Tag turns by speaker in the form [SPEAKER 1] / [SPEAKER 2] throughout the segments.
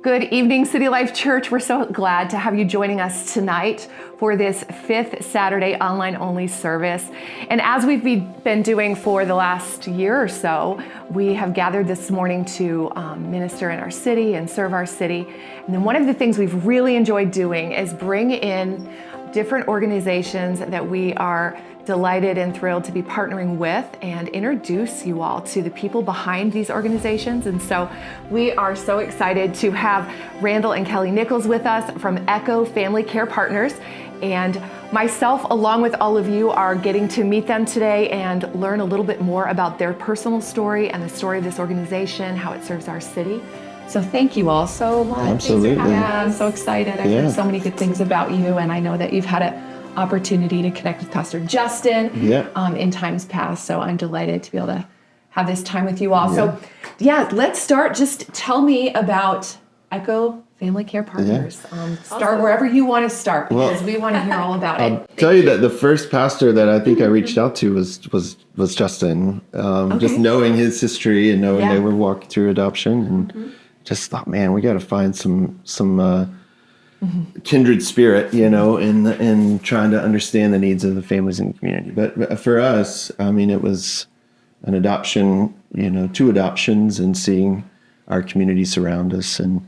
[SPEAKER 1] Good evening, City Life Church. We're so glad to have you joining us tonight for this 5th Saturday online-only service. And as we've been doing for the last year or so, we have gathered this morning to minister in our city and serve our city. And then one of the things we've really enjoyed doing is bring in different organizations that we are delighted and thrilled to be partnering with and introduce you all to the people behind these organizations. And so we are so excited to have Randall and Kelley Nichols with us from Echo Family Care Partners. And myself, along with all of you, are getting to meet them today and learn a little bit more about their personal story and the story of this organization, how it serves our city. So thank you all so much.
[SPEAKER 2] Absolutely.
[SPEAKER 1] I'm so excited. I've heard so many good things about you, and I know that you've had an opportunity to connect with Pastor Justin in times past. So I'm delighted to be able to have this time with you all. So let's start. Just tell me about Echo Family Care Partners. Start wherever you want to start, because we want to hear all about it.
[SPEAKER 2] I'll tell you that the first pastor that I think I reached out to was Justin. Just knowing his history and knowing they were walking through adoption, and just thought, man, we got to find some kindred spirit, in trying to understand the needs of the families in the community. But for us, I mean, it was an adoption, 2 adoptions, and seeing our community surround us and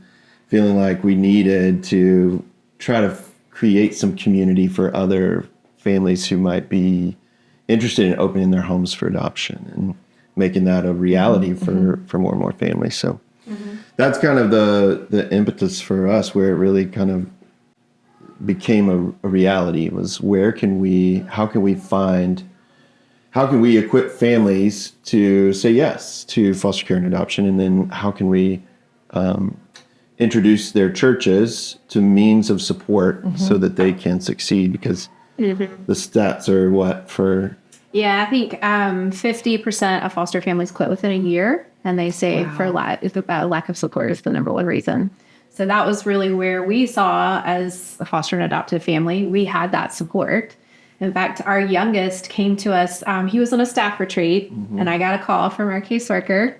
[SPEAKER 2] feeling like we needed to try to create some community for other families who might be interested in opening their homes for adoption and making that a reality for more and more families. So that's kind of the impetus for us, where it really kind of became a reality, was how can we equip families to say yes to foster care and adoption, and then how can we introduce their churches to means of support so that they can succeed, because the stats are what for...
[SPEAKER 3] Yeah, I think 50% of foster families quit within a year, and they say for lack of support is the number one reason. So that was really where we saw, as a foster and adoptive family, we had that support. In fact, our youngest came to us. He was on a staff retreat, and I got a call from our caseworker.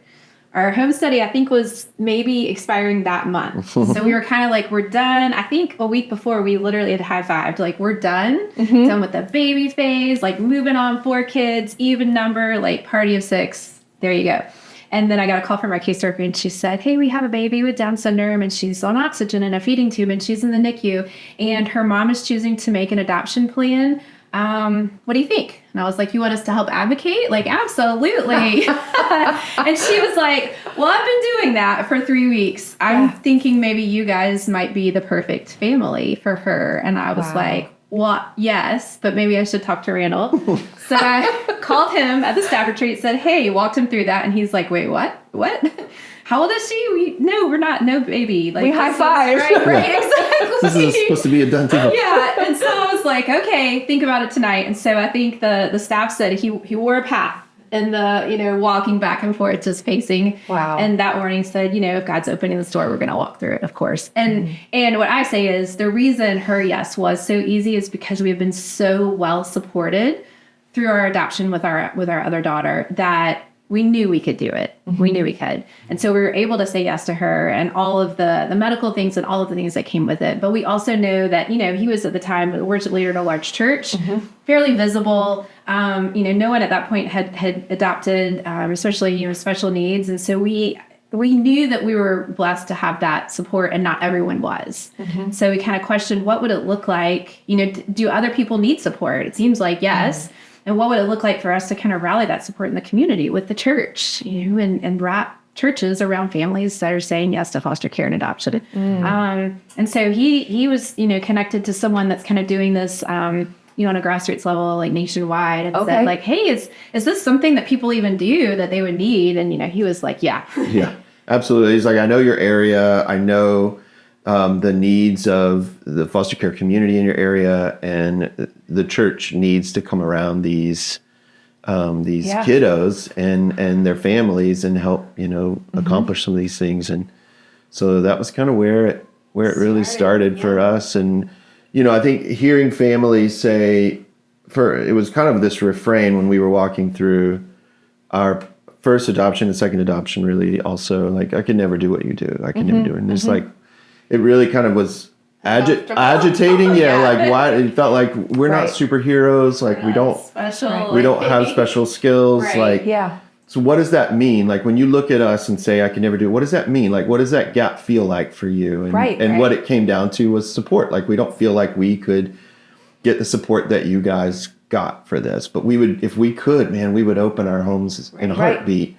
[SPEAKER 3] Our home study, I think, was maybe expiring that month. So we were kind of like, we're done. I think a week before, we literally had high-fived, like, we're done. Done with the baby phase, like, moving on 4 kids, even number, like, party of 6. There you go. And then I got a call from our caseworker, and she said, hey, we have a baby with Down syndrome, and she's on oxygen and a feeding tube, and she's in the NICU, and her mom is choosing to make an adoption plan. What do you think? And I was like, you want us to help advocate? Like, absolutely. And she was like, well, I've been doing that for 3 weeks. I'm thinking maybe you guys might be the perfect family for her. And I was like, well, yes, but maybe I should talk to Randall. So I called him at the staff retreat, said, hey, walked him through that. And he's like, wait, what? How old is she? No, we're not. No, baby. Like,
[SPEAKER 1] we high five.
[SPEAKER 3] Right, exactly.
[SPEAKER 2] This is supposed to be a done deal.
[SPEAKER 3] Yeah. And so I was like, okay, think about it tonight. And so I think the staff said he wore a path in the, walking back and forth, just pacing.
[SPEAKER 1] Wow.
[SPEAKER 3] And that morning said, if God's opening the door, we're going to walk through it, of course. And what I say is the reason her yes was so easy is because we have been so well supported through our adoption with our other daughter that we knew we could do it. We knew we could. And so we were able to say yes to her and all of the medical things and all of the things that came with it. But we also know that, he was at the time a worship leader in a large church, fairly visible. No one at that point had adopted, especially, special needs. And so we knew that we were blessed to have that support, and not everyone was. So we kind of questioned, what would it look like? Do other people need support? It seems like yes. And what would it look like for us to kind of rally that support in the community with the church, and wrap churches around families that are saying yes to foster care and adoption? And so he was, connected to someone that's kind of doing this, on a grassroots level, like nationwide, and said like, hey, is this something that people even do that they would need? And, he was like, yeah.
[SPEAKER 2] Yeah, absolutely. He's like, I know your area. I know the needs of the foster care community in your area, and the church needs to come around these kiddos and their families and help accomplish some of these things. And so that was kind of where it really started for us. And I think hearing families say, it was kind of this refrain when we were walking through our first adoption and second adoption, really also like, I could never do what you do. I could never do it. And it's like, it really kind of was agitating. Yeah, like why it felt like we're not superheroes. Like we don't have special skills. Like So what does that mean? Like when you look at us and say I can never do it, what does that mean? Like what does that gap feel like for you? And what it came down to was support. Like we don't feel like we could get the support that you guys got for this, but we would, if we could, man, we would open our homes in a heartbeat.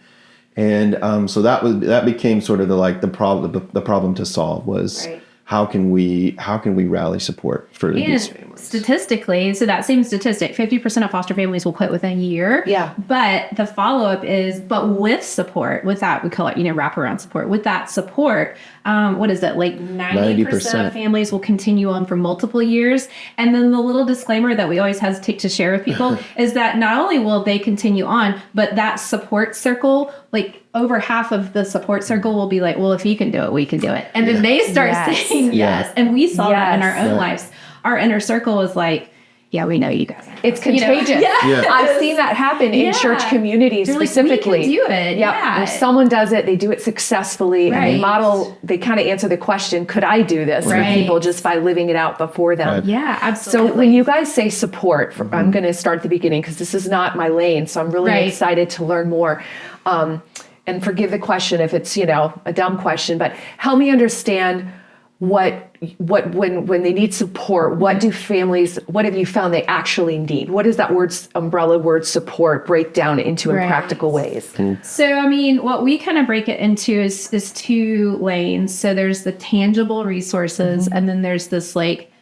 [SPEAKER 2] And so that became sort of the problem to solve was how can we rally support for these families?
[SPEAKER 3] Statistically, so that same statistic, 50% of foster families will quit within a year.
[SPEAKER 1] Yeah.
[SPEAKER 3] But the follow-up is, but with support, with that, we call it, wraparound support. With that support, what is it? Like 90% of families will continue on for multiple years. And then the little disclaimer that we always hesitate to share with people is that not only will they continue on, but that support circle, like over half of the support circle will be like, well, if you can do it, we can do it. And then they start saying yes. And we saw that in our own lives. Our inner circle was like, yeah, we know you guys.
[SPEAKER 1] It's contagious. I've seen that happen in church communities. They're specifically.
[SPEAKER 3] Like, we can do it. Yeah.
[SPEAKER 1] If someone does it, they do it successfully, and they kind of answer the question, could I do this for people just by living it out before them?
[SPEAKER 3] Yeah, absolutely.
[SPEAKER 1] So when you guys say support, I'm going to start at the beginning because this is not my lane. So I'm really excited to learn more. And forgive the question if it's, a dumb question, but help me understand when they need support, what have you found they actually need? What does that umbrella word support break down into in practical ways?
[SPEAKER 3] So, I mean, what we kind of break it into is two lanes. So there's the tangible resources and then there's this like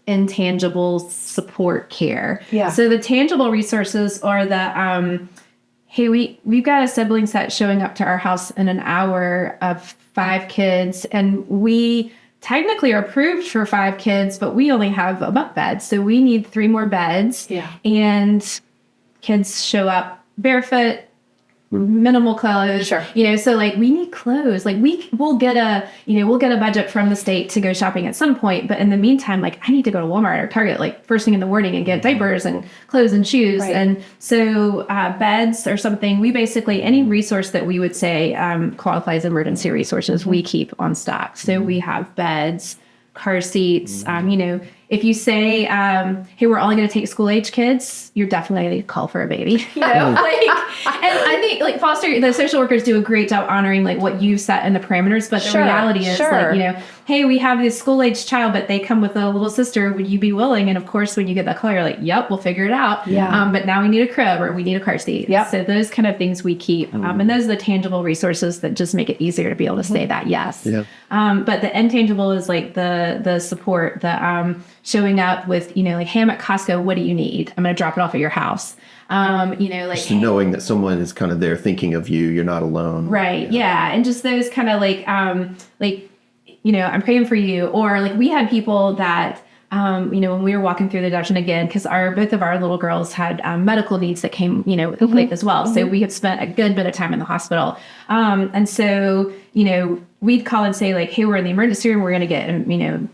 [SPEAKER 3] intangible support care. Yeah. So the tangible resources are the, hey, we've got a sibling set showing up to our house in an hour of 5 kids, and we technically are approved for 5 kids, but we only have a bunk bed. So we need 3 more beds. Yeah. And kids show up barefoot, minimal clothes. Sure. So like we need clothes. Like we'll get a budget from the state to go shopping at some point. But in the meantime, like I need to go to Walmart or Target like first thing in the morning and get diapers and clothes and shoes. Right. And so beds or something, we basically, any resource that we would say qualifies emergency resources, we keep on stock. So we have beds, car seats, if you say, hey, we're only going to take school-age kids, you're definitely going to call for a baby. And I think like the social workers do a great job honoring like what you set in the parameters. But the reality is like, hey, we have this school-age child, but they come with a little sister. Would you be willing? And of course, when you get that call, you're like, yep, we'll figure it out. Yeah. But now we need a crib or we need a car seat. Yep. So those kind of things we keep. And those are the tangible resources that just make it easier to be able to say that yes. Yeah. But the intangible is like the support, the showing up with, like, hey, I'm at Costco. What do you need? I'm going to drop it off at your house. Like
[SPEAKER 2] just knowing that someone is kind of there thinking of you, you're not alone.
[SPEAKER 3] Right. Yeah. And just those kind of like, I'm praying for you. Or like we had people that, when we were walking through the adoption again, because both of our little girls had medical needs that came, late as well. So we had spent a good bit of time in the hospital. And so, we'd call and say like, hey, we're in the emergency room. We're going to get,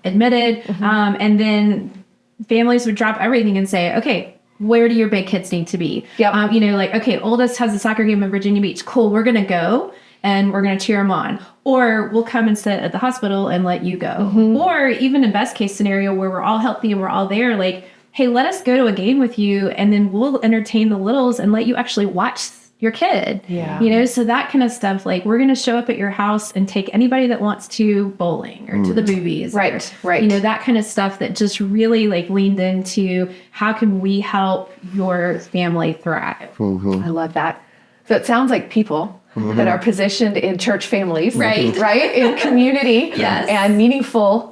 [SPEAKER 3] admitted. And then families would drop everything and say, okay, where do your big kids need to be? Yep. Like, okay, oldest has a soccer game in Virginia Beach. Cool. We're going to go and we're going to cheer them on. Or we'll come and sit at the hospital and let you go. Or even in best case scenario where we're all healthy and we're all there, like, hey, let us go to a game with you and then we'll entertain the littles and let you actually watch your kid. Yeah. So that kind of stuff, like we're going to show up at your house and take anybody that wants to bowling or to the movies. Right. That kind of stuff that just really like leaned into how can we help your family thrive.
[SPEAKER 1] I love that. So it sounds like people that are positioned in church families, right? In community and meaningful,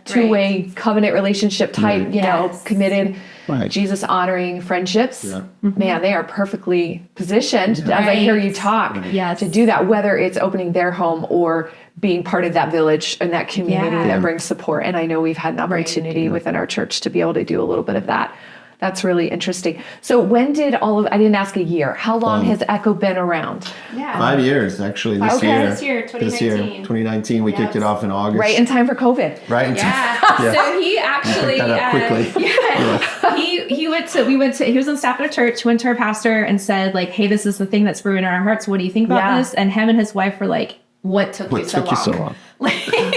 [SPEAKER 1] two-way covenant relationship type, committed, Jesus honoring friendships. Yeah. Man, they are perfectly positioned as I hear you talk to do that, whether it's opening their home or being part of that village and that community that brings support. And I know we've had an opportunity within our church to be able to do a little bit of that. That's really interesting. So when did I didn't ask a year. How long has Echo been around?
[SPEAKER 2] Yeah. 5 years, actually, this year. 2019. We kicked it off in August.
[SPEAKER 1] Right in time for COVID.
[SPEAKER 2] Right in time.
[SPEAKER 3] So he actually,
[SPEAKER 2] that up quickly.
[SPEAKER 3] He was on staff at a church, went to our pastor and said like, hey, this is the thing that's brewing in our hearts. What do you think about this? And him and his wife were like, what took you so long?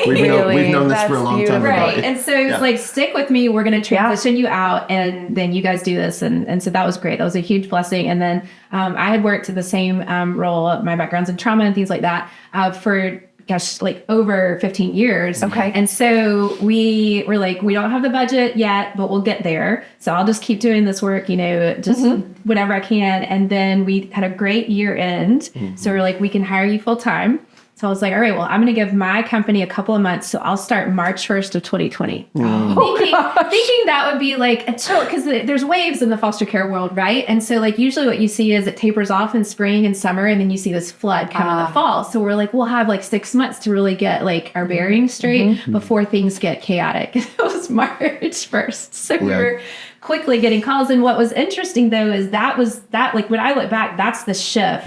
[SPEAKER 2] We've known this for a
[SPEAKER 1] That's
[SPEAKER 2] long
[SPEAKER 1] beautiful.
[SPEAKER 2] time.
[SPEAKER 3] Right. And so it's like, stick with me. We're going to transition you out, and then you guys do this. And so that was great. That was a huge blessing. And then I had worked to the same role. My background's in trauma and things like that for like over 15 years.
[SPEAKER 1] Okay.
[SPEAKER 3] And so we were like, we don't have the budget yet, but we'll get there. So I'll just keep doing this work, just whatever I can. And then we had a great year end. So we're like, we can hire you full time. So I was like, all right, well, I'm going to give my company a couple of months. So I'll start March 1st of 2020. Thinking that would be like a chill, because there's waves in the foster care world, right? And so like usually what you see is it tapers off in spring and summer, and then you see this flood come in the fall. So we're like, we'll have like 6 months to really get like our bearings straight before things get chaotic. It was March 1st. So we were quickly getting calls. And what was interesting though is that like when I look back, that's the shift.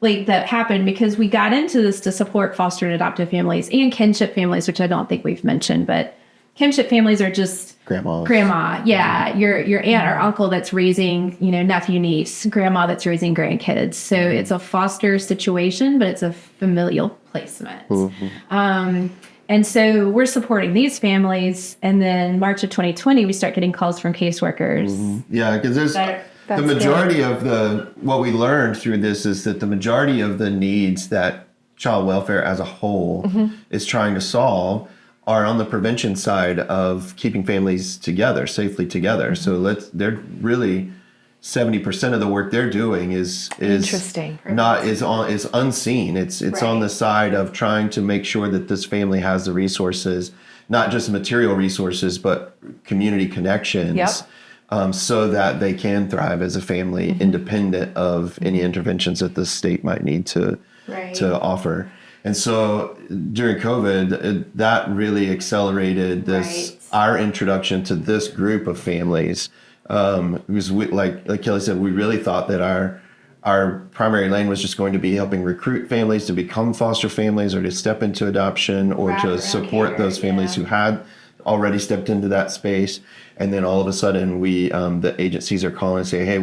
[SPEAKER 3] Like that happened because we got into this to support foster and adoptive families and kinship families, which I don't think we've mentioned, but kinship families are just grandma. Yeah. Your aunt or uncle that's raising, nephew, niece, grandma that's raising grandkids. So it's a foster situation, but it's a familial placement. And so we're supporting these families. And then March of 2020, we start getting calls from caseworkers.
[SPEAKER 2] Yeah, because there's the majority of what we learned through this is that the majority of the needs that child welfare as a whole is trying to solve are on the prevention side of keeping families together, safely together. So they're really 70% of the work they're doing is
[SPEAKER 1] Interesting.
[SPEAKER 2] is unseen. It's on the side of trying to make sure that this family has the resources, not just material resources, but community connections. So that they can thrive as a family, independent of any interventions that the state might need to offer. And so during COVID, that really accelerated our introduction to this group of families. Because like Kelley said, we really thought that our primary lane was just going to be helping recruit families to become foster families or to step into adoption or to support those families who had already stepped into that space. And then all of a sudden the agencies are calling and say, hey,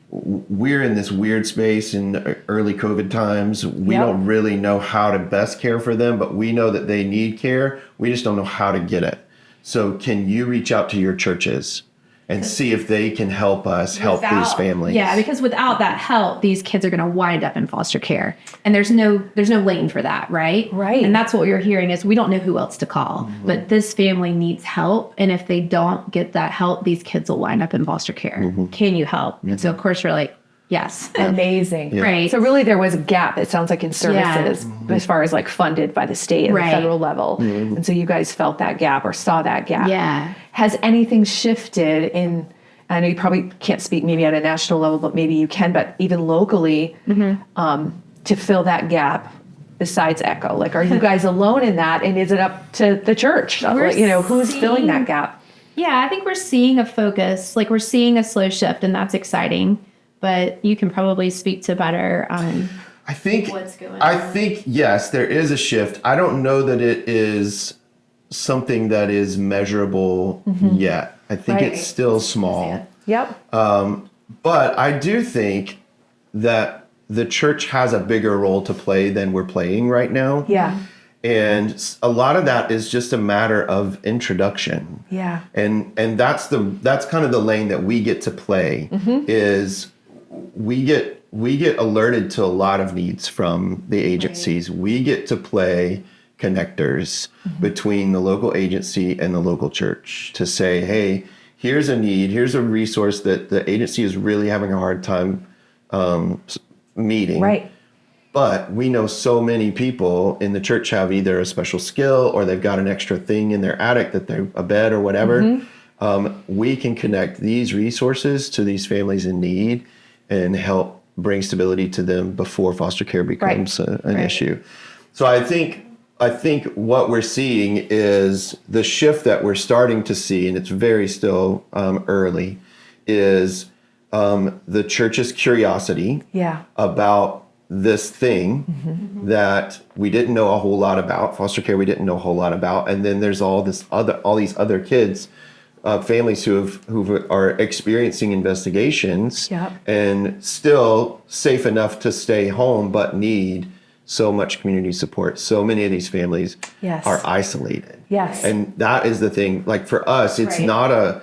[SPEAKER 2] we're in this weird space in early COVID times. We don't really know how to best care for them, but we know that they need care. We just don't know how to get it. So can you reach out to your churches and see if they can help us help these families?
[SPEAKER 3] Yeah, because without that help, these kids are going to wind up in foster care. And there's no lane for that, right?
[SPEAKER 1] Right.
[SPEAKER 3] And that's what you're hearing is we don't know who else to call. But this family needs help. And if they don't get that help, these kids will wind up in foster care. Can you help? And so, of course, we're like, yes.
[SPEAKER 1] Amazing.
[SPEAKER 3] Right.
[SPEAKER 4] So really there was a gap, it sounds like, in services as far as like funded by the state and the federal level. And so you guys felt that gap or saw that gap.
[SPEAKER 3] Yeah.
[SPEAKER 4] Has anything shifted in, I know you probably can't speak maybe at a national level, but maybe you can, but even locally to fill that gap besides ECHO? Like, are you guys alone in that? And is it up to the church? Who's filling that gap?
[SPEAKER 3] Yeah, I think we're seeing a focus, like we're seeing a slow shift, and that's exciting. But you can probably speak to better
[SPEAKER 2] I think
[SPEAKER 3] what's going on.
[SPEAKER 2] I think yes, there is a shift. I don't know that it is something that is measurable yet. I think it's still small.
[SPEAKER 1] Yep.
[SPEAKER 2] But I do think that the church has a bigger role to play than we're playing right now.
[SPEAKER 1] Yeah.
[SPEAKER 2] And a lot of that is just a matter of introduction.
[SPEAKER 1] Yeah.
[SPEAKER 2] And that's kind of the lane that we get to play is we get alerted to a lot of needs from the agencies. We get to play connectors between the local agency and the local church to say, hey, here's a need, here's a resource that the agency is really having a hard time meeting.
[SPEAKER 1] Right.
[SPEAKER 2] But we know so many people in the church have either a special skill or they've got an extra thing in their attic that they're a bed or whatever. We can connect these resources to these families in need and help bring stability to them before foster care becomes an issue. So I think what we're seeing is the shift that we're starting to see, and it's very still early, is the church's curiosity about this thing that we didn't know a whole lot about. Foster care we didn't know a whole lot about, and then there's all these other kids, families who are experiencing investigations and still safe enough to stay home, but need so much community support. So many of these families
[SPEAKER 1] Yes.
[SPEAKER 2] are isolated.
[SPEAKER 1] Yes.
[SPEAKER 2] And that is the thing. Like for us, it's not a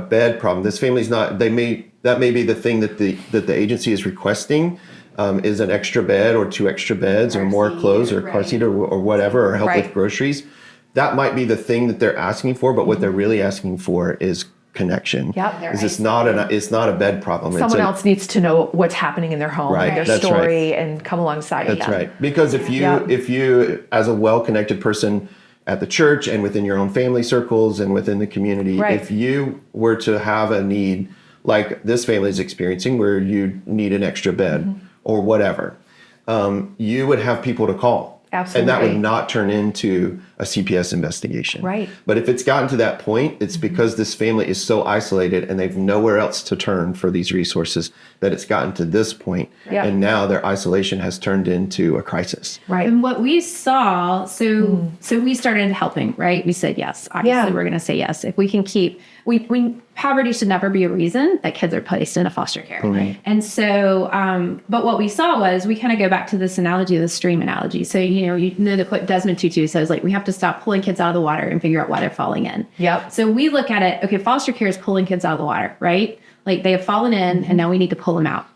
[SPEAKER 2] bed problem. This family's not, that may be the thing that the agency is requesting, is an extra bed or 2 extra beds or more clothes or car seat or whatever, or help with groceries. That might be the thing that they're asking for, but what they're really asking for is connection.
[SPEAKER 1] Yep.
[SPEAKER 2] It's not a bed problem.
[SPEAKER 1] Someone else needs to know what's happening in their home,
[SPEAKER 2] Right,
[SPEAKER 1] and their
[SPEAKER 2] that's
[SPEAKER 1] story, and come alongside of
[SPEAKER 2] That's
[SPEAKER 1] them.
[SPEAKER 2] right. Because if you, as a well-connected person at the church and within your own family circles and within the community, if you were to have a need like this family is experiencing, where you need an extra bed or whatever, you would have people to call.
[SPEAKER 1] Absolutely.
[SPEAKER 2] And that would not turn into a CPS investigation.
[SPEAKER 1] Right.
[SPEAKER 2] But if it's gotten to that point, it's because this family is so isolated and they've nowhere else to turn for these resources that it's gotten to this point.
[SPEAKER 1] Yeah.
[SPEAKER 2] And now their isolation has turned into a crisis.
[SPEAKER 1] Right.
[SPEAKER 3] And what we saw, so we started helping, right? We said yes. Obviously, we're going to say yes. If we can keep, poverty should never be a reason that kids are placed in a foster care.
[SPEAKER 1] Right.
[SPEAKER 3] And so, but what we saw was, we kind of go back to this analogy, the stream analogy. So, you know the quote Desmond Tutu says, like, we have to stop pulling kids out of the water and figure out why they're falling in.
[SPEAKER 1] Yep.
[SPEAKER 3] So we look at it, okay, foster care is pulling kids out of the water, right? Like, they have fallen in and now we need to pull them out.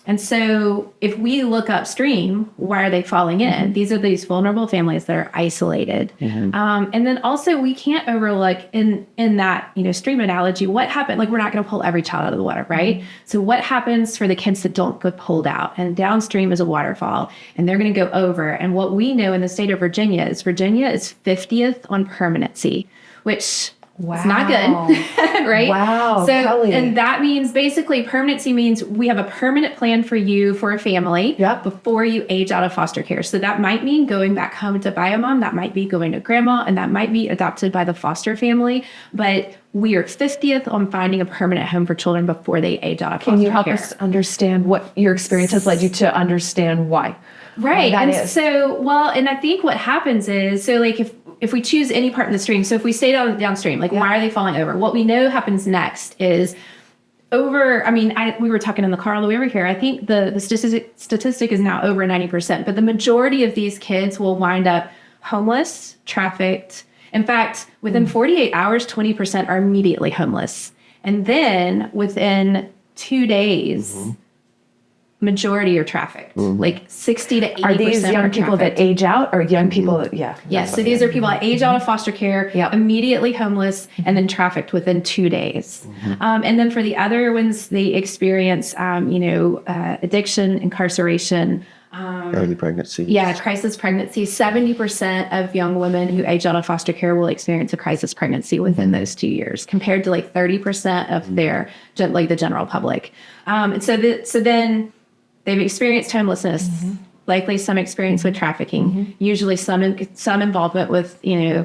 [SPEAKER 3] And so if we look upstream, why are they falling in? These are these vulnerable families that are isolated. And then also, we can't overlook in that, stream analogy, what happened? Like, we're not going to pull every child out of the water, right? So what happens for the kids that don't get pulled out? And downstream is a waterfall, and they're going to go over. And what we know in the state of Virginia is 50th on permanency, which it's not good, right?
[SPEAKER 1] Wow,
[SPEAKER 3] So,
[SPEAKER 1] Kelley.
[SPEAKER 3] and that means basically permanency means we have a permanent plan for you for a family before you age out of foster care. So that might mean going back home to bio-mom, that might be going to grandma, and that might be adopted by the foster family. But we are 50th on finding a permanent home for children before they age out of foster care.
[SPEAKER 4] Can you help us understand what your experience has led you to understand why?
[SPEAKER 3] Right.
[SPEAKER 4] That
[SPEAKER 3] And
[SPEAKER 4] is.
[SPEAKER 3] so, and I think what happens is, so like if we choose any part of the stream, so if we stay downstream, like why are they falling over? What we know happens next is we were talking in the car all the way over here. I think the statistic is now over 90%, but the majority of these kids will wind up homeless, trafficked. In fact, within 48 hours, 20% are immediately homeless. And then within 2 days, majority are trafficked, like 60 to 80%.
[SPEAKER 4] Are these young people that age out, or young people that,
[SPEAKER 3] Yes, so these are people that age out of foster care, immediately homeless, and then trafficked within 2 days. And then for the other ones, they experience, addiction, incarceration,
[SPEAKER 2] Early pregnancy.
[SPEAKER 3] Yeah, crisis pregnancy. 70% of young women who age out of foster care will experience a crisis pregnancy within those 2 years, compared to like 30% of their, like the general public. And so then they've experienced homelessness, likely some experience with trafficking, usually some involvement with,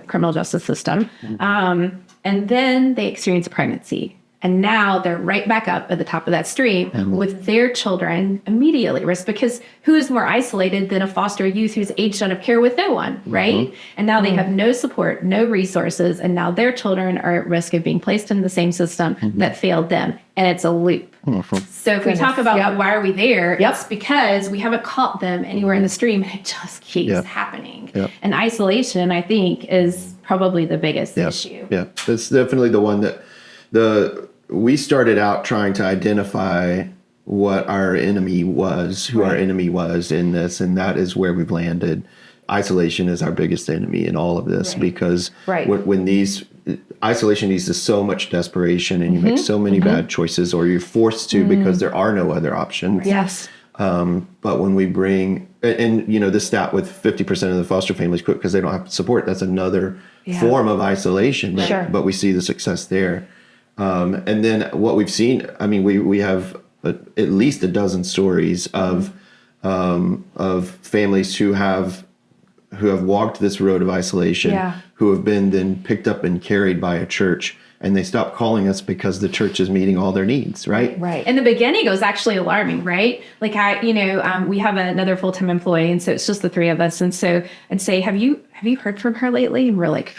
[SPEAKER 3] criminal justice system. And then they experience a pregnancy. And now they're right back up at the top of that stream with their children immediately risk, because who is more isolated than a foster youth who's aged out of care with no one, right? And now they have no support, no resources, and now their children are at risk of being placed in the same system that failed them. And it's a loop. So if we talk about why are we there, it's because we haven't caught them anywhere in the stream, and it just keeps happening. And isolation, I think, is probably the biggest issue.
[SPEAKER 2] Yeah, that's definitely the one that we started out trying to identify what our enemy was, who our enemy was in this, and that is where we've landed. Isolation is our biggest enemy in all of this, because when these isolation leads to so much desperation, and you make so many bad choices, or you're forced to because there are no other options.
[SPEAKER 1] Yes.
[SPEAKER 2] But when we bring, and the stat with 50% of the foster families quit because they don't have support, that's another form of isolation. But we see the success there. And then what we've seen, we have at least a dozen stories of families who have walked this road of isolation, who have been then picked up and carried by a church, and they stop calling us because the church is meeting all their needs, right?
[SPEAKER 3] Right. In the beginning, it was actually alarming, right? Like we have another full-time employee, and so it's just the three of us. And so I'd say, have you heard from her lately? And we're like,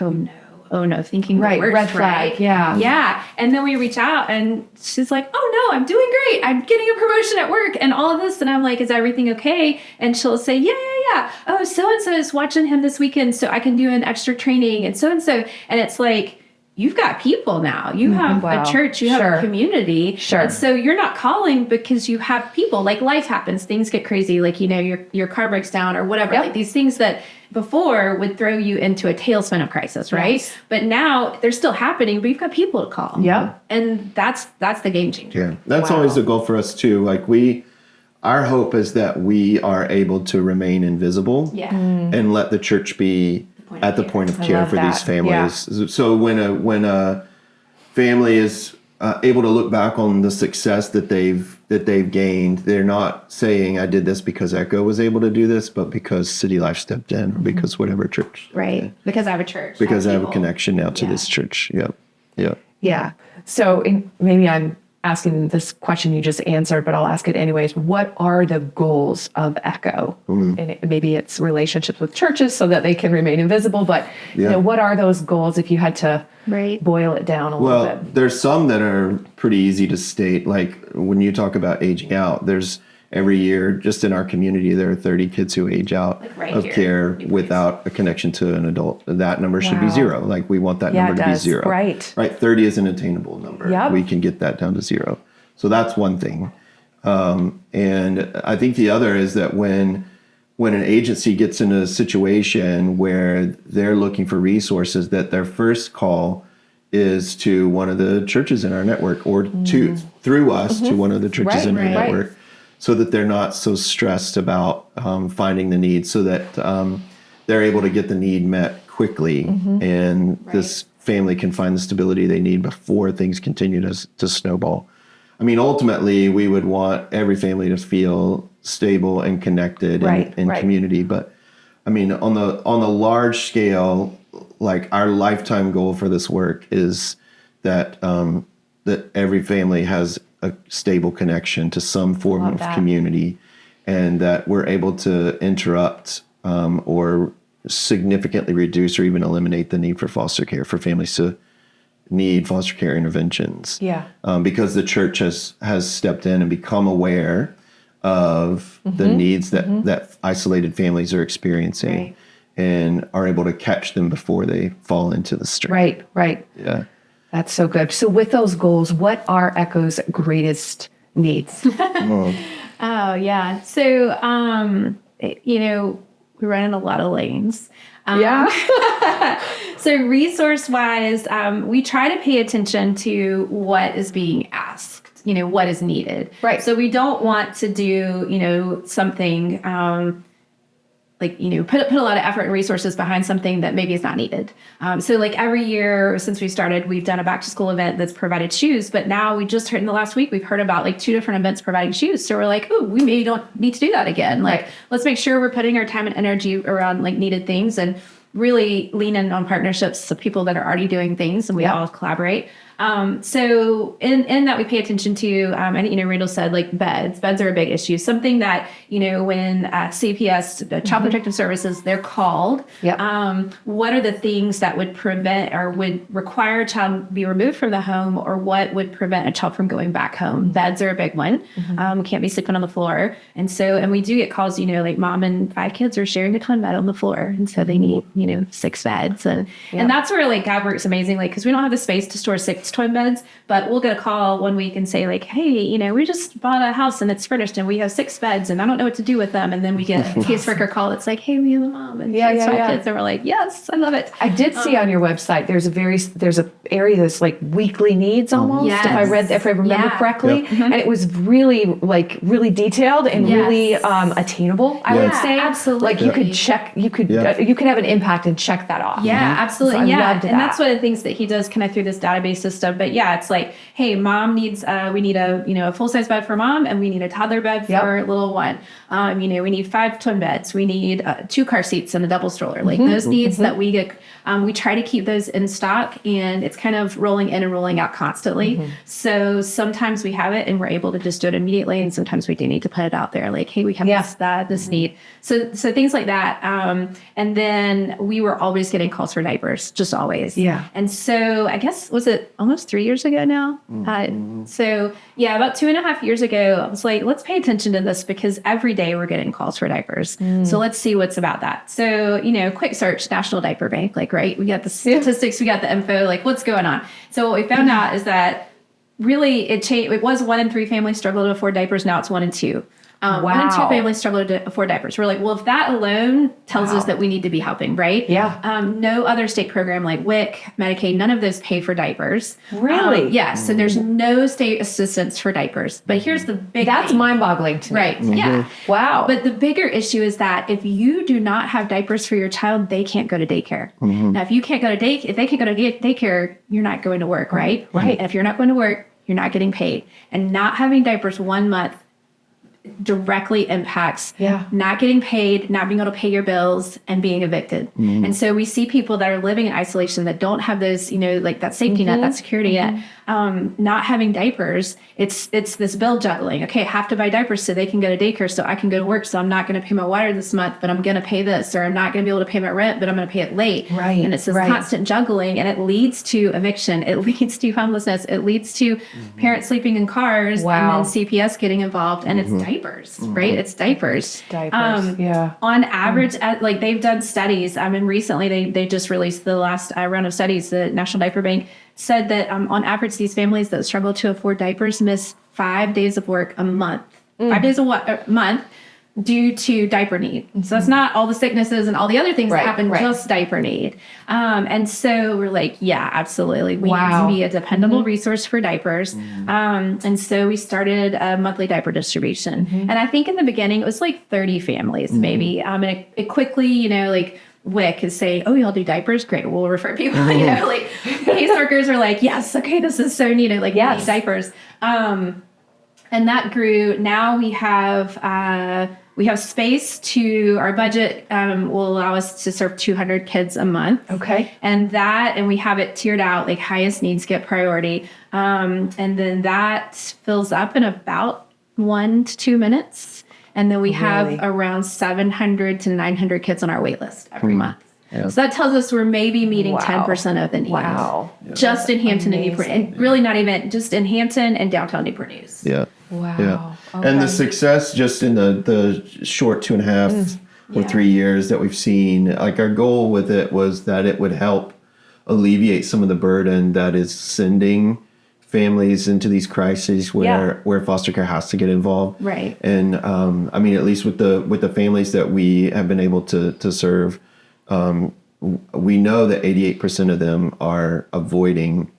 [SPEAKER 3] oh no, thinking the worst,
[SPEAKER 4] red flag,
[SPEAKER 3] yeah. And then we reach out, and she's like, oh no, I'm doing great. I'm getting a promotion at work and all of this. And I'm like, is everything okay? And she'll say, yeah. yeah, oh, so-and-so is watching him this weekend, so I can do an extra training, and so-and-so. And it's like, you've got people now. You have
[SPEAKER 4] Wow.
[SPEAKER 3] a church, you have a community.
[SPEAKER 4] Sure.
[SPEAKER 3] And so you're not calling because you have people. Like, life happens, things get crazy, like, your car breaks down or whatever.
[SPEAKER 4] Yep.
[SPEAKER 3] Like, these things that before would throw you into a tailspin of crisis, right?
[SPEAKER 4] Yes.
[SPEAKER 3] But now they're still happening, but you've got people to call.
[SPEAKER 4] Yep.
[SPEAKER 3] And that's the game changer.
[SPEAKER 2] Yeah, that's
[SPEAKER 4] Wow.
[SPEAKER 2] always the goal for us too. Like our hope is that we are able to remain invisible
[SPEAKER 3] Yeah.
[SPEAKER 2] and let the church be at the point of care
[SPEAKER 4] love
[SPEAKER 2] for these
[SPEAKER 4] that.
[SPEAKER 2] families. So when a family is able to look back on the success that they've gained, they're not saying, I did this because Echo was able to do this, but because City Life stepped in, or because whatever church.
[SPEAKER 3] Right. Because I have a church.
[SPEAKER 2] Because I have a
[SPEAKER 3] people.
[SPEAKER 2] connection now to
[SPEAKER 3] Yeah.
[SPEAKER 2] this church. Yep. Yep.
[SPEAKER 4] Yeah. So maybe I'm asking this question you just answered, but I'll ask it anyways. What are the goals of Echo? And maybe it's relationships with churches so that they can remain invisible, but
[SPEAKER 2] Yeah.
[SPEAKER 4] what are those goals if you had to
[SPEAKER 3] Right.
[SPEAKER 4] boil it down a little
[SPEAKER 2] Well,
[SPEAKER 4] bit?
[SPEAKER 2] there's some that are pretty easy to state. Like when you talk about aging out, there's every year, just in our community, there are 30 kids who age out
[SPEAKER 3] Like right
[SPEAKER 2] of
[SPEAKER 3] here.
[SPEAKER 2] care without a connection to an adult. That number should be
[SPEAKER 4] Wow.
[SPEAKER 2] 0. Like we want that
[SPEAKER 4] Yeah,
[SPEAKER 2] number
[SPEAKER 4] it
[SPEAKER 2] to be
[SPEAKER 4] does.
[SPEAKER 2] 0.
[SPEAKER 4] Right.
[SPEAKER 2] Right. 30 is an attainable number.
[SPEAKER 4] Yep.
[SPEAKER 2] We can get that down to 0. So that's one thing. And I think the other is that when an agency gets in a situation where they're looking for resources, that their first call is to one of the churches in our network, or through us to one of the churches in our
[SPEAKER 3] right.
[SPEAKER 2] network, so that they're not so stressed about finding the need, so that they're able to get the need met quickly, and this family can find the stability they need before things continue to snowball. I mean, ultimately, we would want every family to feel stable and connected
[SPEAKER 4] Right,
[SPEAKER 2] in
[SPEAKER 4] right.
[SPEAKER 2] community. But I mean, on the large scale, like our lifetime goal for this work is that that every family has a stable connection to some form
[SPEAKER 4] Love
[SPEAKER 2] of
[SPEAKER 4] that.
[SPEAKER 2] community, and that we're able to interrupt or significantly reduce or even eliminate the need for foster care, for families to need foster care interventions.
[SPEAKER 4] Yeah.
[SPEAKER 2] Because the church has stepped in and become aware of the needs that isolated families are experiencing,
[SPEAKER 4] Right.
[SPEAKER 2] and are able to catch them before they fall into the stream.
[SPEAKER 4] Right, right.
[SPEAKER 2] Yeah.
[SPEAKER 4] That's so good. So with those goals, what are Echo's greatest needs?
[SPEAKER 3] Oh, yeah. So, we run in a lot of lanes. So resource-wise, we try to pay attention to what is being asked, what is needed.
[SPEAKER 4] Right.
[SPEAKER 3] So we don't want to do, something put a lot of effort and resources behind something that maybe is not needed. So like every year since we started, we've done a back to school event that's provided shoes, but now we just heard in the last week, we've heard about like 2 different events providing shoes. So we're like, oh, we maybe don't need to do that again. Like,
[SPEAKER 4] Right.
[SPEAKER 3] let's make sure we're putting our time and energy around like needed things, and really lean in on partnerships of people that are already doing things, and we
[SPEAKER 4] Yeah.
[SPEAKER 3] all collaborate. So in that we pay attention to, and Randall said, like beds are a big issue. Something that, when CPS, the Child Protective Services, they're called.
[SPEAKER 4] Yep.
[SPEAKER 3] What are the things that would prevent or would require a child be removed from the home, or what would prevent a child from going back home? Beds are a big one. Can't be sleeping on the floor. And we do get calls, like mom and 5 kids are sharing a twin bed on the floor. And so they need, 6 beds. And that's where like God works amazingly, because we don't have the space to store 6 twin beds, but we'll get a call one week and say like, hey, we just bought a house and it's furnished and we have 6 beds and I don't know what to do with them. And then we get a caseworker call that's like, hey, we have a mom and 5 kids. And we're like, yes, I love it.
[SPEAKER 4] I did see on your website there's a area that's like weekly needs almost, if I remember correctly, and it was really detailed and really attainable. I would say,
[SPEAKER 3] absolutely.
[SPEAKER 4] Like you could check, you could have an impact and check that off.
[SPEAKER 3] Yeah, absolutely.
[SPEAKER 4] So I loved
[SPEAKER 3] And
[SPEAKER 4] that.
[SPEAKER 3] that's one of the things that he does kind of through this database system. But yeah, it's like, hey, mom needs, we need a full-size bed for mom, and we need a toddler bed for little one. We need 5 twin beds. We need 2 car seats and a double stroller. Like those needs that we get, we try to keep those in stock, and it's kind of rolling in and rolling out constantly. So sometimes we have it and we're able to just do it immediately. And sometimes we do need to put it out there. Like, hey, we have this need. So things like that. And then we were always getting calls for diapers, just always.
[SPEAKER 4] Yeah.
[SPEAKER 3] And so I guess, was it almost 3 years ago now. So yeah, about 2.5 years ago, I was like, let's pay attention to this because every day we're getting calls for diapers. So let's see what's about that. So, quick search, National Diaper Bank, right? We got the statistics, we got the info, what's going on? So what we found out is that really it changed. It was 1 in 3 families struggled to afford diapers. Now it's 1 in 2. 1 in 2 families struggle to afford diapers. We're like, well, if that alone tells us that we need to be helping, right?
[SPEAKER 4] Yeah.
[SPEAKER 3] No other state program like WIC, Medicaid, none of those pay for diapers.
[SPEAKER 4] Really?
[SPEAKER 3] Yes. So there's no state assistance for diapers. But here's the big
[SPEAKER 4] That's
[SPEAKER 3] thing.
[SPEAKER 4] mind-boggling to me.
[SPEAKER 3] Right. Yeah.
[SPEAKER 4] Wow.
[SPEAKER 3] But the bigger issue is that if you do not have diapers for your child, they can't go to daycare. Now, if you can't go to if they can't go to daycare, you're not going to work, right?
[SPEAKER 4] Right.
[SPEAKER 3] And if you're not going to work, you're not getting paid. And not having diapers 1 month directly impacts not getting paid, not being able to pay your bills, and being evicted. And so we see people that are living in isolation that don't have those, that safety net, that security net, not having diapers. It's this bill juggling. Okay, I have to buy diapers so they can go to daycare, so I can go to work, so I'm not going to pay my water this month, but I'm going to pay this, or I'm not going to be able to pay my rent, but I'm going to pay it late.
[SPEAKER 4] Right.
[SPEAKER 3] And it's this constant juggling, and it leads to eviction. It leads to homelessness. It leads to parents sleeping in cars, and then CPS getting involved, and it's diapers, right? It's diapers. On average, they've done studies. And recently they just released the last round of studies. The National Diaper Bank said that on average, these families that struggle to afford diapers miss 5 days of work a month. 5 days a month due to diaper need. So that's not all the sicknesses and all the other things that happen, just diaper need. And so we're like, yeah, absolutely. We need to be a dependable resource for diapers. And so we started a monthly diaper distribution. And I think in the beginning, it was 30 families maybe. And it quickly, WIC is saying, oh, y'all do diapers? Great. We'll refer people, caseworkers are like, yes, okay, this is so needed. We need diapers. And that grew. Now we have space to, our budget will allow us to serve 200 kids a month.
[SPEAKER 4] Okay.
[SPEAKER 3] And we have it tiered out, highest needs get priority. And then that fills up in about 1 to 2 minutes. And then we have around 700 to 900 kids on our wait list every month. Yeah. So that tells us we're maybe meeting 10% of the needs. Wow. Just in Hampton and Newport. And really not even just in Hampton and downtown Newport News.
[SPEAKER 2] Yeah.
[SPEAKER 4] Wow.
[SPEAKER 2] Yeah.
[SPEAKER 4] Okay.
[SPEAKER 2] And the success just in the short 2.5 or 3 years that we've seen, our goal with it was that it would help alleviate some of the burden that is sending families into these crises where foster care has to get involved.
[SPEAKER 3] Right.
[SPEAKER 2] And at least with the families that we have been able to serve, we know that 88% of them are avoiding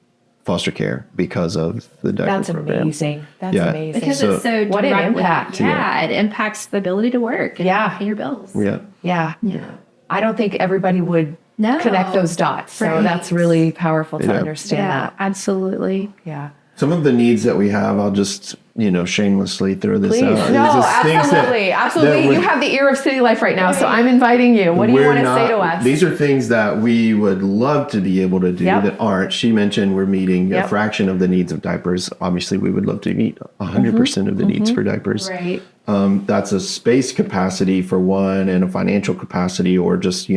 [SPEAKER 2] foster care because of the diaper program.
[SPEAKER 4] That's amazing. That's amazing.
[SPEAKER 3] Because it's so
[SPEAKER 4] what an impact.
[SPEAKER 3] Yeah, it impacts the ability to work and pay your bills.
[SPEAKER 4] Yeah. I don't think everybody would connect those dots. So that's really powerful to understand that.
[SPEAKER 3] Absolutely.
[SPEAKER 4] Yeah.
[SPEAKER 2] Some of the needs that we have, I'll just, shamelessly throw this out.
[SPEAKER 4] No,
[SPEAKER 2] These are
[SPEAKER 4] absolutely. You have the ear of city life right now, so I'm inviting you. What do you want to say to us?
[SPEAKER 2] These are things that we would love to be able to do that aren't. She mentioned we're meeting a fraction of the needs of diapers. Obviously, we would love to meet 100% of the needs for diapers.
[SPEAKER 3] Right.
[SPEAKER 2] That's a space capacity for one, and a financial capacity, or just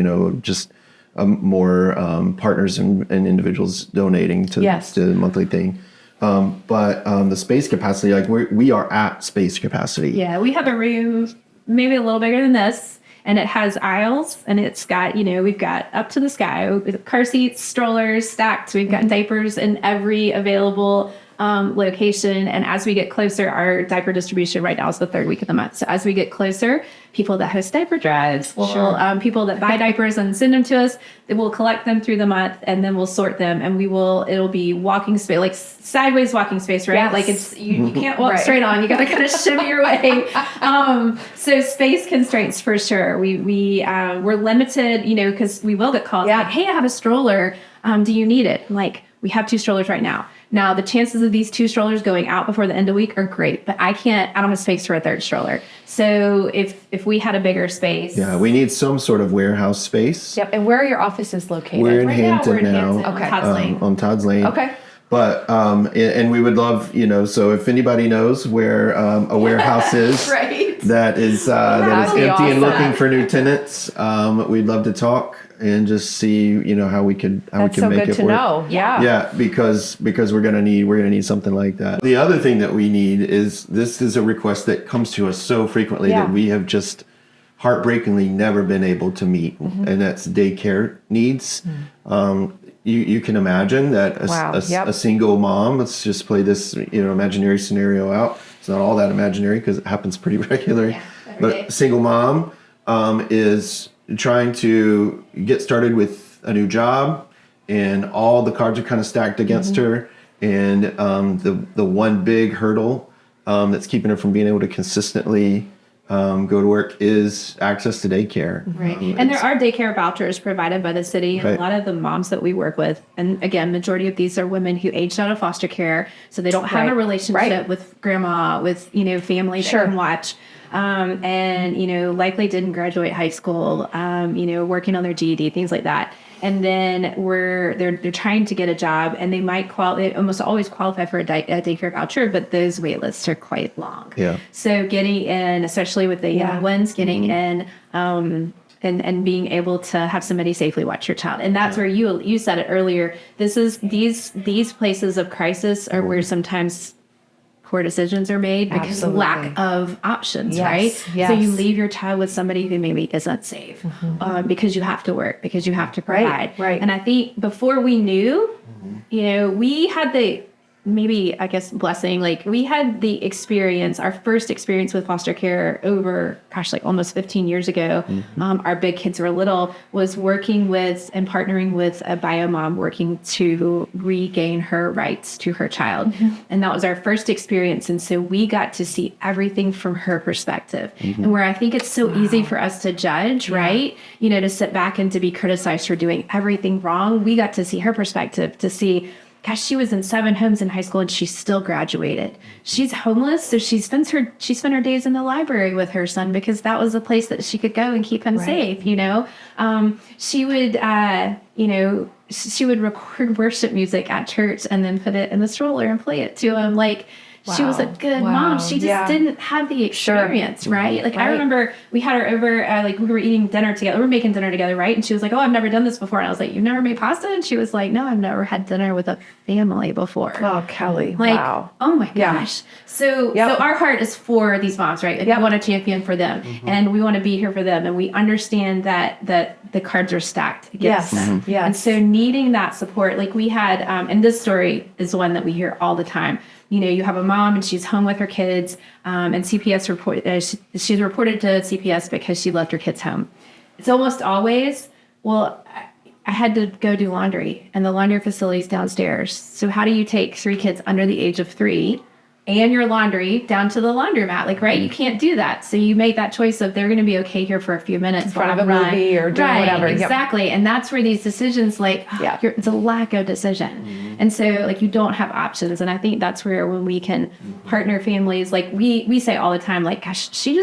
[SPEAKER 2] more partners and individuals donating to the monthly thing. But the space capacity, we are at space capacity.
[SPEAKER 3] Yeah, we have a room maybe a little bigger than this, and it has aisles, and it's got, we've got up to the sky with car seats, strollers stacked. We've got diapers in every available location. And as we get closer, our diaper distribution right now is the 3rd week of the month. So as we get closer, people that host diaper drives, people that buy diapers and send them to us, they will collect them through the month, and then we'll sort them, and it'll be walking space, sideways walking space, right?
[SPEAKER 4] Yes.
[SPEAKER 3] It's, you can't walk straight on, you got to kind of shimmy your way. So space constraints for sure. We're limited, because we will get calls like, hey, I have a stroller. Do you need it? We have 2 strollers right now. Now, the chances of these 2 strollers going out before the end of the week are great, but I don't have space for a 3rd stroller. So if we had a bigger space.
[SPEAKER 2] Yeah, we need some sort of warehouse space.
[SPEAKER 4] Yep. And where are your offices located?
[SPEAKER 2] We're in
[SPEAKER 3] Right
[SPEAKER 2] Hampton
[SPEAKER 3] now.
[SPEAKER 2] now.
[SPEAKER 3] Okay. On Todd's Lane.
[SPEAKER 2] On Todd's Lane.
[SPEAKER 4] Okay.
[SPEAKER 2] But and we would love, so if anybody knows where a warehouse is
[SPEAKER 1] Right.
[SPEAKER 2] that is
[SPEAKER 1] That'd be
[SPEAKER 2] empty and
[SPEAKER 1] awesome.
[SPEAKER 2] looking for new tenants, we'd love to talk and just see, how we can
[SPEAKER 4] That's so
[SPEAKER 2] make
[SPEAKER 4] good
[SPEAKER 2] it
[SPEAKER 4] to
[SPEAKER 2] work.
[SPEAKER 4] know. Yeah.
[SPEAKER 2] Yeah, because we're gonna need something like that. The other thing that we need is, this is a request that comes to us so frequently
[SPEAKER 4] Yeah.
[SPEAKER 2] that we have just heartbreakingly never been able to meet, and that's daycare needs. You can imagine that a single mom, let's just play this imaginary scenario out. It's not all that imaginary because it happens pretty regularly. But a single mom is trying to get started with a new job, and all the cards are kind of stacked against her. And the one big hurdle that's keeping her from being able to consistently go to work is access to daycare.
[SPEAKER 3] Right. And there are daycare vouchers provided by the city. And
[SPEAKER 2] Right.
[SPEAKER 3] a lot of the moms that we work with, and again, majority of these are women who aged out of foster care. So they don't have
[SPEAKER 4] Right.
[SPEAKER 3] a relationship
[SPEAKER 4] Right.
[SPEAKER 3] with grandma, with, family that
[SPEAKER 4] Sure.
[SPEAKER 3] can watch. And likely didn't graduate high school, working on their GED, things like that. And then they're trying to get a job, and they might they almost always qualify for a daycare voucher, but those wait lists are quite long.
[SPEAKER 2] Yeah.
[SPEAKER 3] So getting in, especially with the young ones, getting in, and being able to have somebody safely watch your child. And that's where you said it earlier. These places of crisis are where sometimes poor decisions are made because
[SPEAKER 4] Absolutely.
[SPEAKER 3] lack of options,
[SPEAKER 4] Yes,
[SPEAKER 3] right?
[SPEAKER 4] yes.
[SPEAKER 3] So you leave your child with somebody who maybe isn't safe because you have to work, because you have to provide.
[SPEAKER 4] right.
[SPEAKER 3] And I think before we knew, we had the blessing, like we had the experience, our first experience with foster care over, almost 15 years ago. Our big kids were little, was working with and partnering with a bio mom working to regain her rights to her child. And that was our first experience. And so we got to see everything from her perspective. And where I think it's so easy for us to judge, right? To sit back and to be criticized for doing everything wrong. We got to see her perspective, to see, gosh, she was in 7 homes in high school and she still graduated. She's homeless, so she spent her days in the library with her son because that was a place that she could go and keep him safe. She would, she would record worship music at church and then put it in the stroller and play it to him. She was a good mom. She just didn't have the experience, right? I remember we had her over, we were eating dinner together. We were making dinner together, right? And she was like, "Oh, I've never done this before." And I was like, "You've never made pasta?" And she was like, "No, I've never had dinner with a family before."
[SPEAKER 4] Oh, Kelly.
[SPEAKER 3] Like,
[SPEAKER 4] wow.
[SPEAKER 3] oh my gosh. So our heart is for these moms, right? We want to champion for them, and we want to be here for them. And we understand that the cards are stacked against them.
[SPEAKER 4] Yes.
[SPEAKER 3] And so needing that support, like we had, and this story is one that we hear all the time. You have a mom and she's home with her kids, and CPS she's reported to CPS because she left her kids home. It's almost always, well, I had to go do laundry and the laundry facility's downstairs. So how do you take 3 kids under the age of 3 and your laundry down to the laundromat? Right? You can't do that. So you make that choice of they're going to be okay here for a few minutes
[SPEAKER 4] In front of a movie or doing whatever. Yep.
[SPEAKER 3] Exactly. And that's where these decisions, it's a lack of decision. And so you don't have options. And I think that's where when we can partner families, we say all the time, gosh, she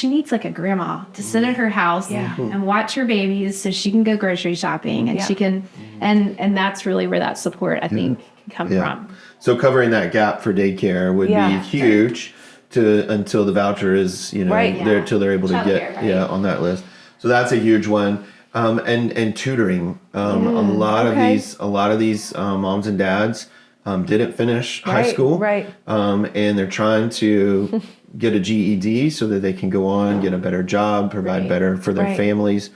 [SPEAKER 3] needs a grandma to sit at her house and watch her babies so she can go grocery shopping and she can, and that's really where that support, I think, can come from.
[SPEAKER 2] So covering that gap for daycare would be huge until the voucher is, till they're able to get on that list. So that's a huge one. And tutoring. A lot of these moms and dads didn't finish high school.
[SPEAKER 4] Right.
[SPEAKER 2] And they're trying to get a GED so that they can go on, get a better job, provide better for their families.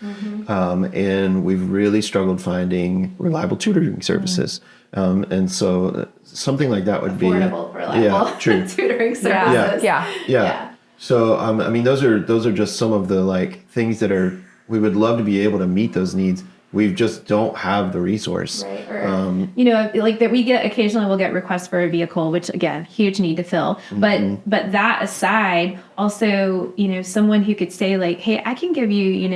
[SPEAKER 2] And we've really struggled finding reliable tutoring services. And so something like that would
[SPEAKER 3] Affordable, reliable tutoring services.
[SPEAKER 2] Yeah. So those are just some of the things that we would love to be able to meet those needs. We just don't have the resource.
[SPEAKER 3] Right. Or, that we get occasionally, we'll get requests for a vehicle, which again, huge need to fill. But that aside, also, someone who could say hey, I can give you,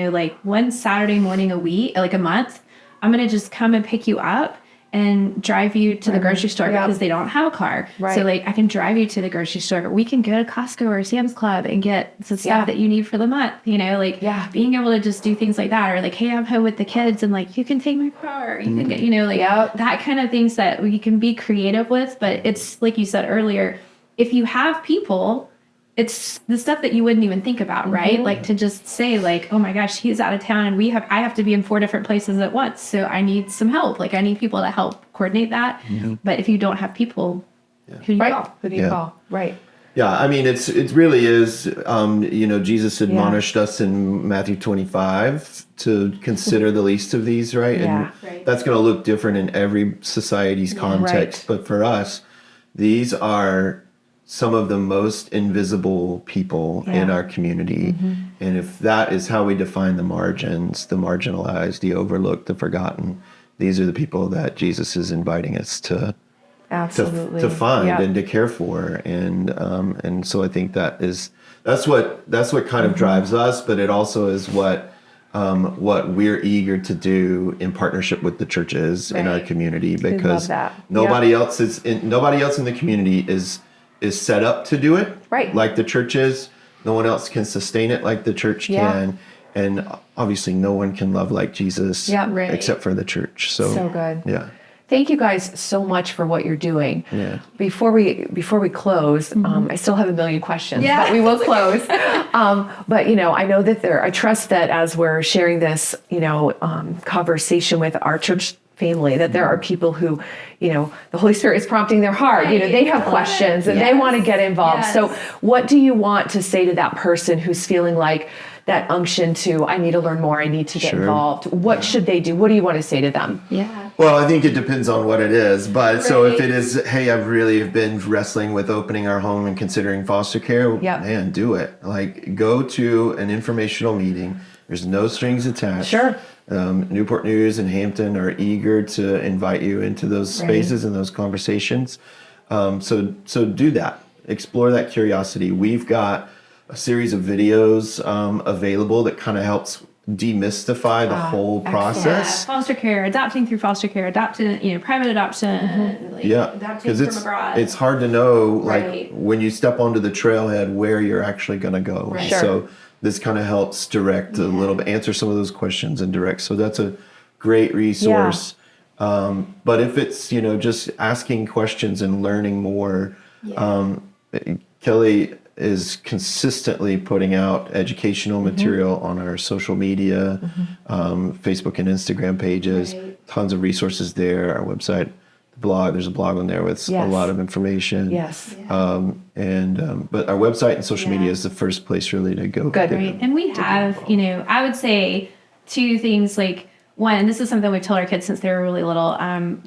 [SPEAKER 3] one Saturday morning a week, a month. I'm going to just come and pick you up. and drive you to the grocery store
[SPEAKER 1] Yep.
[SPEAKER 3] because they don't have a car.
[SPEAKER 1] Right.
[SPEAKER 3] So like I can drive you to the grocery store. We can go to Costco or Sam's Club and get some stuff
[SPEAKER 1] Yeah.
[SPEAKER 3] that you need for the month, like
[SPEAKER 1] Yeah.
[SPEAKER 3] being able to just do things like that, or like, hey, I'm home with the kids and like, you can take my car, you can get, like
[SPEAKER 1] Yep.
[SPEAKER 3] that kind of things that we can be creative with. But it's like you said earlier, if you have people, it's the stuff that you wouldn't even think about, right? Like to just say like, oh my gosh, he's out of town and I have to be in 4 different places at once. So I need some help. Like I need people to help coordinate that. But if you don't have people, who do you call?
[SPEAKER 1] Who do you call? Right.
[SPEAKER 2] Yeah, I mean, it really is, Jesus admonished us in Matthew 25 to consider the least of these, right?
[SPEAKER 1] Yeah.
[SPEAKER 2] And
[SPEAKER 3] Right.
[SPEAKER 2] that's going to look different in every society's context.
[SPEAKER 1] Right.
[SPEAKER 2] But for us, these are some of the most invisible people in our community. And if that is how we define the margins, the marginalized, the overlooked, the forgotten, these are the people that Jesus is inviting us to
[SPEAKER 1] Absolutely.
[SPEAKER 2] to find
[SPEAKER 1] Yep.
[SPEAKER 2] and to care for, and so I think that's what kind of drives us, but it also is what we're eager to do in partnership with the churches in our
[SPEAKER 1] Right.
[SPEAKER 2] community, because
[SPEAKER 1] that.
[SPEAKER 2] nobody else in the community is set up to do it
[SPEAKER 1] Right.
[SPEAKER 2] like the church is. No one else can sustain it like the church
[SPEAKER 1] Yeah.
[SPEAKER 2] can, and obviously no one can love like Jesus
[SPEAKER 1] Yeah, right.
[SPEAKER 2] except for the church. So
[SPEAKER 1] good.
[SPEAKER 2] yeah.
[SPEAKER 1] Thank you guys so much for what you're doing.
[SPEAKER 2] Yeah.
[SPEAKER 1] Before we close, I still have a million questions,
[SPEAKER 3] Yeah.
[SPEAKER 1] but we will close. But I know that I trust that as we're sharing this, conversation with our church family, that there are people who, the Holy Spirit is prompting their heart. They have questions and they want to get involved.
[SPEAKER 3] Yes.
[SPEAKER 1] So what do you want to say to that person who's feeling like that unction to, I need to learn more, I need to get
[SPEAKER 2] Sure.
[SPEAKER 1] involved? What should they do? What do you want to say to them?
[SPEAKER 3] Yeah.
[SPEAKER 2] Well, I think it depends on what it is. But so if
[SPEAKER 3] Right.
[SPEAKER 2] it is, hey, I've really been wrestling with opening our home and considering foster care,
[SPEAKER 1] Yep.
[SPEAKER 2] man, do it. Like, go to an informational meeting. There's no strings attached.
[SPEAKER 1] Sure.
[SPEAKER 2] Newport News and Hampton are eager to invite you into those spaces and those conversations. So do that. Explore that curiosity. We've got a series of videos available that kind of helps demystify the whole process.
[SPEAKER 3] Foster care, adopting through foster care, private adoption, like
[SPEAKER 2] Yeah,
[SPEAKER 3] adopting
[SPEAKER 2] because
[SPEAKER 3] from abroad.
[SPEAKER 2] it's hard to know, like,
[SPEAKER 3] Right.
[SPEAKER 2] when you step onto the trailhead, where you're actually going to go.
[SPEAKER 3] Right.
[SPEAKER 1] Sure.
[SPEAKER 2] So this kind of helps direct a little bit, answer some of those questions and direct. So that's a great resource. But if it's, just asking questions and learning more, Kelly is consistently putting out educational material on our social media, Facebook and Instagram pages,
[SPEAKER 3] Right.
[SPEAKER 2] tons of resources there, our website, the blog, there's a blog on there with
[SPEAKER 1] Yes.
[SPEAKER 2] a lot of information.
[SPEAKER 1] Yes.
[SPEAKER 2] But our website and social media is the first place really to go.
[SPEAKER 1] Good.
[SPEAKER 3] Right. And we have, I would say 2 things. Like, one, this is something we've told our kids since they were really little.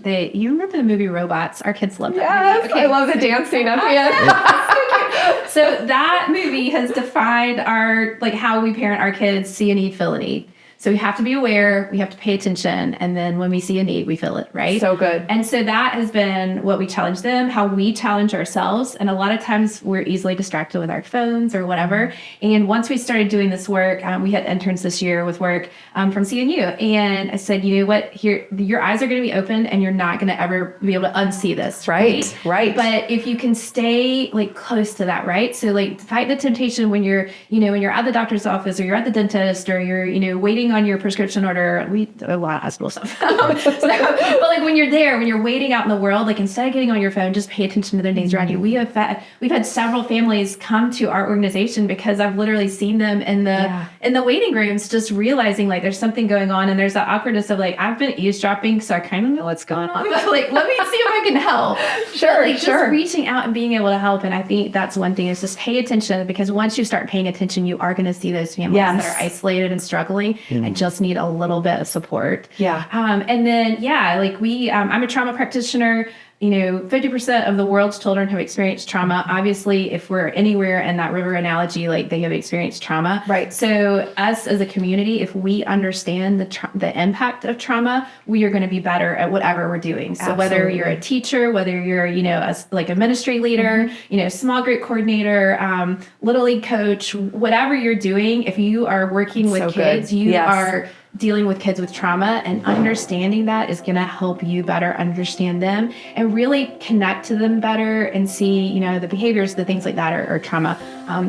[SPEAKER 3] You remember the movie Robots? Our kids love that
[SPEAKER 1] Yes,
[SPEAKER 3] movie. Okay.
[SPEAKER 1] I love the dancing at the end.
[SPEAKER 3] So that movie has defined how we parent our kids, see a need, fill a need. So we have to be aware, we have to pay attention, and then when we see a need, we fill it, right?
[SPEAKER 1] So good.
[SPEAKER 3] And so that has been what we challenge them, how we challenge ourselves. And a lot of times we're easily distracted with our phones or whatever. And once we started doing this work, we had interns this year with work from CNU. And I said, you know what, here, your eyes are going to be open and you're not going to ever be able to unsee this.
[SPEAKER 1] Right.
[SPEAKER 3] But if you can stay close to that, right? So fight the temptation when you're, when you're at the doctor's office or you're at the dentist or you're, waiting on your prescription order. We do a lot of hospital stuff. But when you're there, when you're waiting out in the world, instead of getting on your phone, just pay attention to their needs around you. We've had several families come to our organization because I've literally seen them in the waiting rooms, just realizing there's something going on, and there's that awkwardness of I've been eavesdropping, so I kind of know what's going on. But let me see if I can help.
[SPEAKER 1] Sure,
[SPEAKER 3] Just reaching out and being able to help. And I think that's one thing, is just pay attention, because once you start paying attention, you are going to see those families that are isolated and struggling and just need a little bit of support.
[SPEAKER 1] Yeah.
[SPEAKER 3] And then, I'm a trauma practitioner. 50% of the world's children have experienced trauma. Obviously, if we're anywhere in that river analogy, they have experienced trauma.
[SPEAKER 1] Right.
[SPEAKER 3] So us as a community, if we understand the impact of trauma, we are going to be better at whatever we're doing. So whether you're a teacher, whether you're, a ministry leader, small group coordinator, little league coach, whatever you're doing, if you are working with kids, you are dealing with kids with trauma, and understanding that is going to help you better understand them and really connect to them better and see, you know, the behaviors, the things like that are trauma.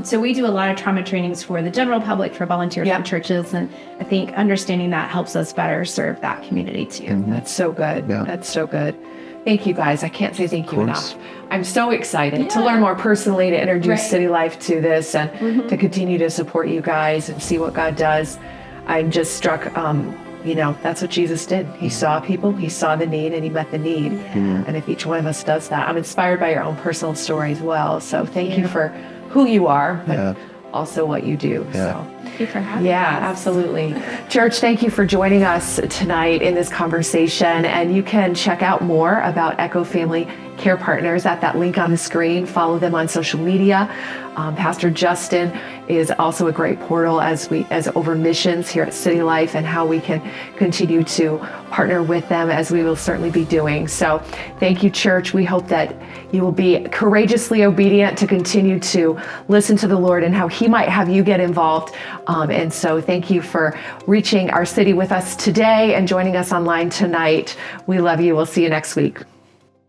[SPEAKER 3] So we do a lot of trauma trainings for the general public, for volunteers, for churches, and I think understanding that helps us better serve that community too.
[SPEAKER 4] That's so good.
[SPEAKER 2] Yeah.
[SPEAKER 4] That's so good. Thank you guys. I can't say thank you
[SPEAKER 2] course.
[SPEAKER 4] enough. I'm so excited to learn more personally, to introduce City Life to this, and to continue to support you guys and see what God does. I'm just struck, you know, that's what Jesus did. He saw people, he saw the need, and he met the need. And if each one of us does that, I'm inspired by your own personal story as well. So thank you for who you are, but also what you do. So.
[SPEAKER 3] Thank you for having us.
[SPEAKER 4] Absolutely. Church, thank you for joining us tonight in this conversation. And you can check out more about Echo Family Care Partners at that link on the screen. Follow them on social media. Pastor Justin is also a great portal as over missions here at City Life, and how we can continue to partner with them, as we will certainly be doing. So thank you, church. We hope that you will be courageously obedient to continue to listen to the Lord and how he might have you get involved. And so thank you for reaching our city with us today and joining us online tonight. We love you. We'll see you next week.